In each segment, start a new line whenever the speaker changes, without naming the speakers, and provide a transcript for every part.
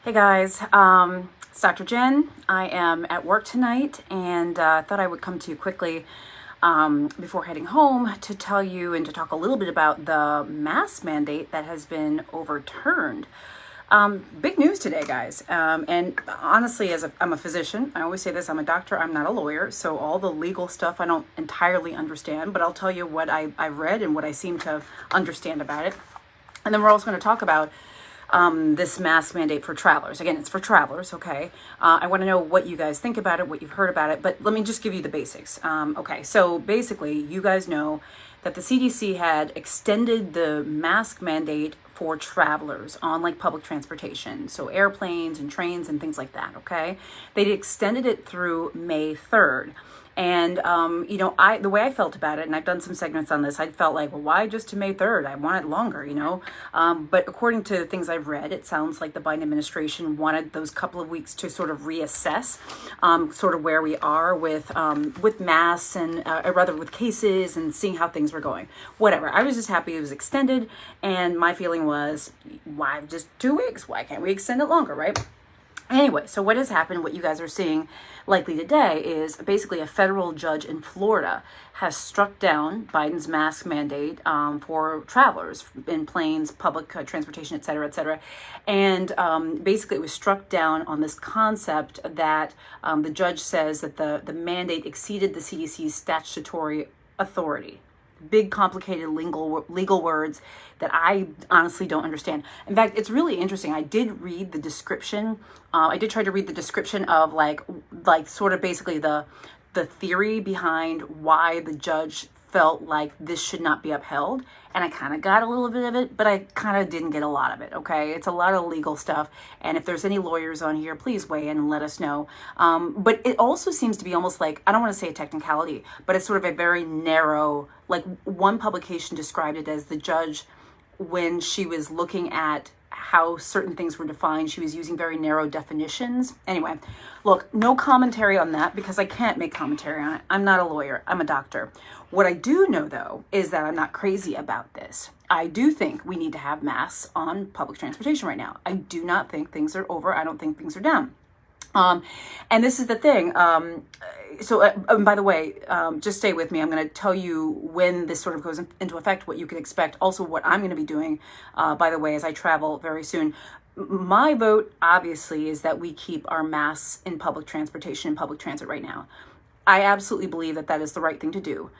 Hey guys, it's Dr. Jen. I am at work tonight and thought I would come to you quickly before heading home to tell you and to talk a little bit about the mask mandate that has been overturned. Big news today, guys. And honestly, I'm a physician, I always say this, I'm a doctor, I'm not a lawyer, so all the legal stuff I don't entirely understand, but I'll tell you what I've read and what I seem to understand about it. And then we're also going to talk about this mask mandate for travelers. Again, it's for travelers, okay? I want to know what you guys think about it, what you've heard about it, but let me just give you the basics. Okay, so basically, you guys know that the CDC had extended the mask mandate for travelers on like public transportation, so airplanes and trains and things like that, okay? They extended it through May 3rd. And, the way I felt about it, and I've done some segments on this, I felt like, well, why just to May 3rd? I want it longer. But according to things I've read, it sounds like the Biden administration wanted those couple of weeks to sort of reassess sort of where we are with masks and rather with cases and seeing how things were going. Whatever. I was just happy it was extended. And my feeling was, why just 2 weeks? Why can't we extend it longer, right? Anyway, so what has happened, what you guys are seeing likely today is basically a federal judge in Florida has struck down Biden's mask mandate for travelers in planes, public transportation, et cetera, et cetera. And basically it was struck down on this concept that the judge says that the mandate exceeded the CDC's statutory authority. Big, complicated legal words that I honestly don't understand. In fact, it's really interesting. I did read the description. I did try to read the description of like sort of basically the theory behind why the judge felt like this should not be upheld. And I kind of got a little bit of it, but I kind of didn't get a lot of it, okay? It's a lot of legal stuff. And if there's any lawyers on here, please weigh in and let us know. But it also seems to be almost like, I don't want to say a technicality, but it's sort of a very narrow, like one publication described it as the judge, when she was looking at how certain things were defined, she was using very narrow definitions. Anyway, look, no commentary on that because I can't make commentary on it. I'm not a lawyer. I'm a doctor. What I do know, though, is that I'm not crazy about this. I do think we need to have masks on public transportation right now. I do not think things are over. I don't think things are done. And this is the thing. By the way, just stay with me. I'm going to tell you when this sort of goes into effect, what you can expect. Also, what I'm going to be doing, by the way, as I travel very soon. My vote, obviously, is that we keep our masks in public transportation and public transit right now. I absolutely believe that that is the right thing to do.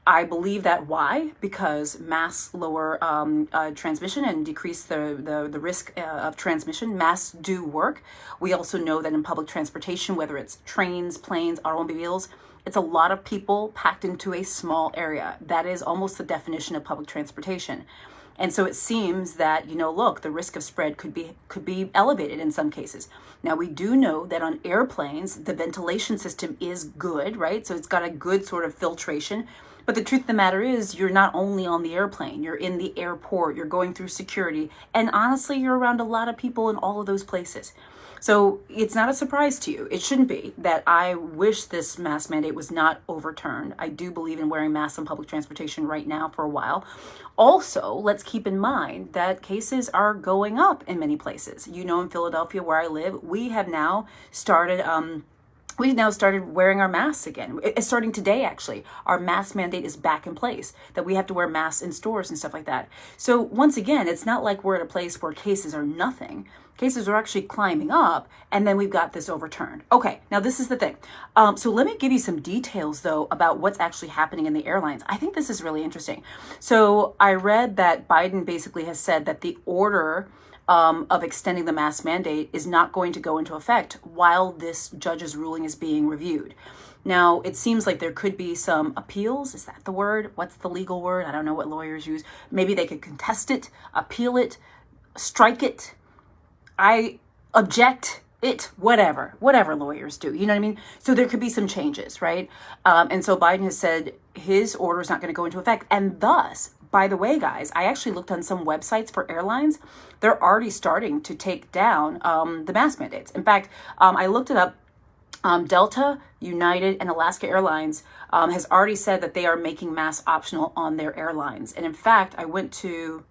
I believe that. Why? Because masks lower transmission and decrease the risk of transmission. Masks do work. We also know that in public transportation, whether it's trains, planes, automobiles, it's a lot of people packed into a small area. That is almost the definition of public transportation. And so it seems that, look, the risk of spread could be elevated in some cases. Now, we do know that on airplanes, the ventilation system is good, right? So it's got a good sort of filtration. But the truth of the matter is, you're not only on the airplane, you're in the airport, you're going through security, and honestly, you're around a lot of people in all of those places. So it's not a surprise to you. It shouldn't be that I wish this mask mandate was not overturned. I do believe in wearing masks on public transportation right now for a while. Also, let's keep in mind that cases are going up in many places. In Philadelphia, where I live, we have now started wearing our masks again. It's starting today, actually. Our mask mandate is back in place, that we have to wear masks in stores and stuff like that. So once again, it's not like we're at a place where cases are nothing. Cases are actually climbing up, and then we've got this overturned. Okay, now this is the thing. So let me give you some details, though, about what's actually happening in the airlines. I think this is really interesting. So I read that Biden basically has said that the order of extending the mask mandate is not going to go into effect while this judge's ruling is being reviewed. Now, it seems like there could be some appeals. Is that the word? What's the legal word? I don't know what lawyers use. Maybe they could contest it, appeal it, strike it. I object it, whatever lawyers do. You know what I mean? So there could be some changes, right? And so Biden has said his order is not going to go into effect. And thus, by the way, guys, I actually looked on some websites for airlines. They're already starting to take down the mask mandates. In fact, I looked it up. Delta, United, and Alaska Airlines has already said that they are making masks optional on their airlines. And in fact, I went to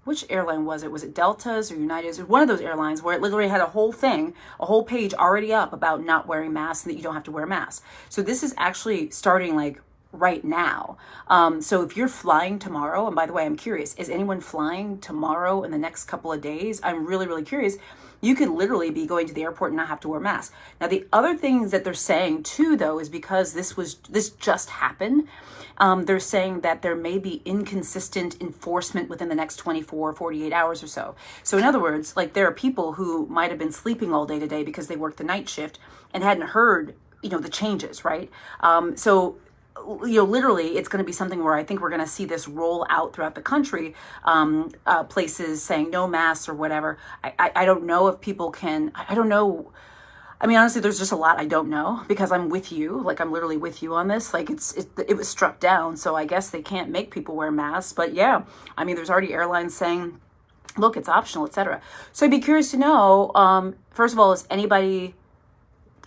which airline was it? Was it Delta's or United's or one of those airlines where it literally had a whole thing, a whole page already up about not wearing masks and that you don't have to wear masks. So this is actually starting like right now. So if you're flying tomorrow, and by the way, I'm curious, is anyone flying tomorrow in the next couple of days? I'm really, really curious. You could literally be going to the airport and not have to wear masks. Now, the other things that they're saying too, though, is because this just happened. They're saying that there may be inconsistent enforcement within the next 24, 48 hours or so. So in other words, like there are people who might have been sleeping all day today because they worked the night shift and hadn't heard, the changes, right? So literally it's going to be something where I think we're going to see this roll out throughout the country, places saying no masks or whatever. I don't know if people can, I don't know. I mean, honestly, there's just a lot I don't know because I'm with you. Like I'm literally with you on this. Like it was struck down. So I guess they can't make people wear masks, but yeah, I mean, there's already airlines saying, look, it's optional, etc. So I'd be curious to know, first of all, is anybody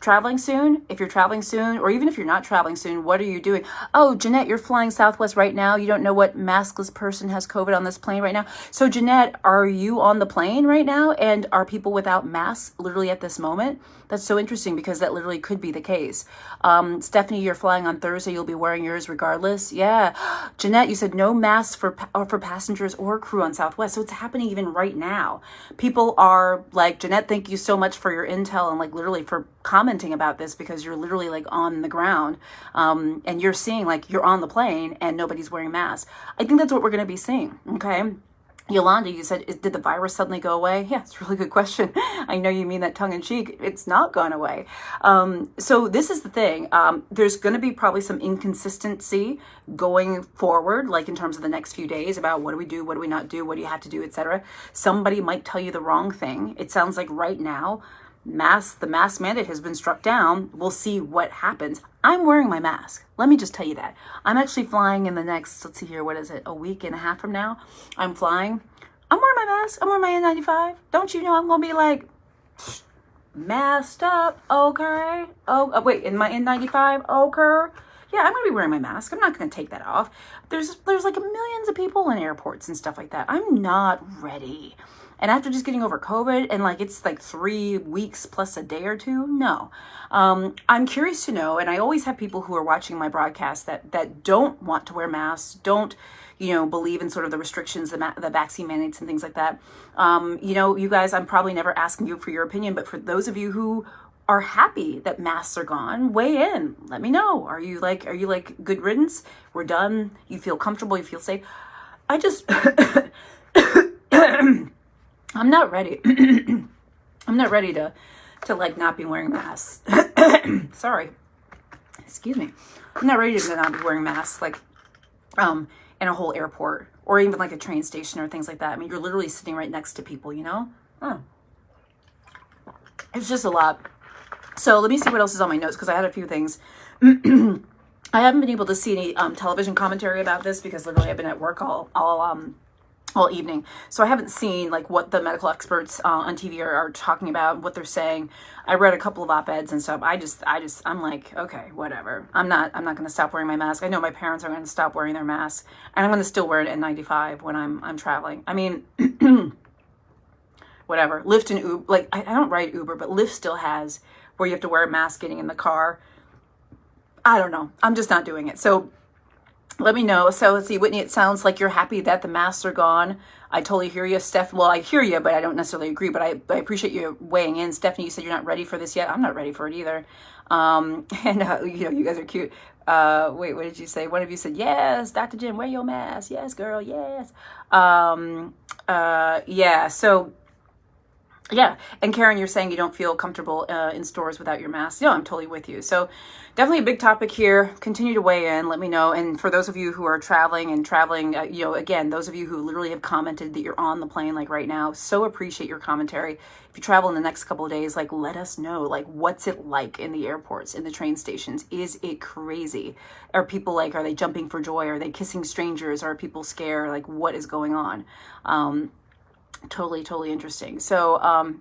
traveling soon? If you're traveling soon, or even if you're not traveling soon, what are you doing? Oh, Jeanette, you're flying Southwest right now. You don't know what maskless person has COVID on this plane right now. So Jeanette, are you on the plane right now? And are people without masks literally at this moment? That's so interesting because that literally could be the case. Stephanie, you're flying on Thursday. You'll be wearing yours regardless. Yeah. Jeanette, you said no masks for passengers or crew on Southwest. So it's happening even right now. People are like, Jeanette, thank you so much for your intel and like literally for commenting about this because you're literally like on the ground, and you're seeing like you're on the plane and nobody's wearing masks. I think that's what we're going to be seeing. Okay. Yolanda, you said, did the virus suddenly go away? Yeah, it's a really good question. I know you mean that tongue in cheek. It's not gone away. So this is the thing. There's going to be probably some inconsistency going forward, like in terms of the next few days about what do we do, what do we not do, what do you have to do, etc. Somebody might tell you the wrong thing. It sounds like right now, the mask mandate has been struck down. We'll see what happens. I'm wearing my mask. Let me just tell you that. I'm actually flying in the next, let's see here, what is it, a week and a half from now? I'm flying. I'm wearing my mask. I'm wearing my N95. Don't you know I'm going to be like masked up? Okay. Oh, wait, in my N95? Okay. Yeah, I'm going to be wearing my mask. I'm not going to take that off. There's like millions of people in airports and stuff like that. I'm not ready. And after just getting over COVID and like it's like 3 weeks plus a day or two, no. I'm curious to know, and I always have people who are watching my broadcast that don't want to wear masks, don't, believe in sort of the restrictions, the vaccine mandates and things like that. You guys, I'm probably never asking you for your opinion, but for those of you who are happy that masks are gone, weigh in. Let me know. Are you like good riddance? We're done. You feel comfortable. You feel safe. I just, I'm not ready. I'm not ready to like not be wearing masks. Sorry. Excuse me. I'm not ready to not be wearing masks like in a whole airport or even like a train station or things like that. I mean, you're literally sitting right next to people, It's just a lot. So let me see what else is on my notes because I had a few things. I haven't been able to see any television commentary about this because literally I've been at work all evening. So I haven't seen like what the medical experts on TV are talking about, what they're saying. I read a couple of op-eds and stuff. I'm like, okay, whatever. I'm not going to stop wearing my mask. I know my parents are going to stop wearing their masks and I'm going to still wear an N95 when I'm traveling. I mean, whatever. Lyft and Uber, like I don't ride Uber, but Lyft still has where you have to wear a mask getting in the car. I don't know. I'm just not doing it. So let me know. So let's see, Whitney, it sounds like you're happy that the masks are gone. I totally hear you, Steph. Well, I hear you, but I don't necessarily agree, but I appreciate you weighing in. Stephanie, you said you're not ready for this yet. I'm not ready for it either. You guys are cute. Wait, what did you say? One of you said, yes, Dr. Jen, wear your mask. Yes, girl, yes. Yeah, so yeah. And Karen, you're saying you don't feel comfortable in stores without your mask. No, I'm totally with you. So definitely a big topic here. Continue to weigh in. Let me know. And for those of you who are traveling, again, those of you who literally have commented that you're on the plane like right now, so appreciate your commentary. If you travel in the next couple of days, like let us know, like what's it like in the airports, in the train stations? Is it crazy? Are people like, are they jumping for joy? Are they kissing strangers? Are people scared? Like what is going on? Totally interesting. So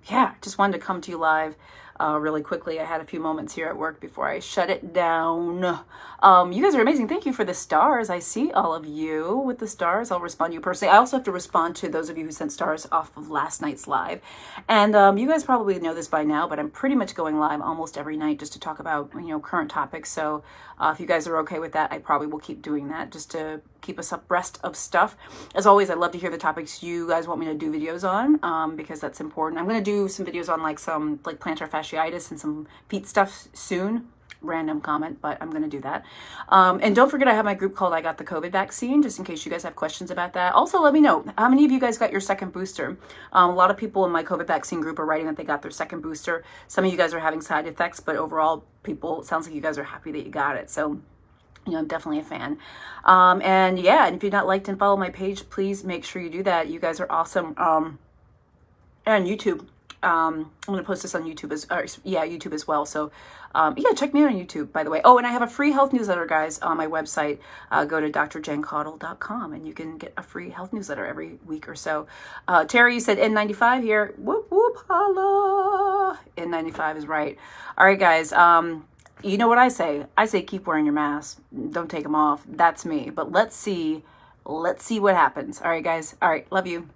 yeah, just wanted to come to you live really quickly. I had a few moments here at work before I shut it down. You guys are amazing. Thank you for the stars. I see all of you with the stars. I'll respond to you personally. I also have to respond to those of you who sent stars off of last night's live. And you guys probably know this by now, but I'm pretty much going live almost every night just to talk about, current topics. So if you guys are okay with that, I probably will keep doing that just to keep us abreast of stuff. As always, I love to hear the topics you guys want me to do videos on, because that's important. I'm going to do some videos on some plantar fasciitis and some feet stuff soon. Random comment, but I'm going to do that. And don't forget, I have my group called I Got the COVID Vaccine, just in case you guys have questions about that. Also, let me know, how many of you guys got your second booster? A lot of people in my COVID vaccine group are writing that they got their second booster. Some of you guys are having side effects, but overall, it sounds like you guys are happy that you got it. So, I'm definitely a fan. And if you're not liked and follow my page, please make sure you do that. You guys are awesome. And YouTube. I'm going to post this on YouTube YouTube as well. So, check me out on YouTube, by the way. Oh, and I have a free health newsletter, guys, on my website. Go to drjencaudle.com and you can get a free health newsletter every week or so. Terry, you said N95 here. Whoop, whoop, holla. N95 is right. All right, guys. You know what I say? I say keep wearing your mask. Don't take them off. That's me. But let's see what happens. All right, guys. All right. Love you.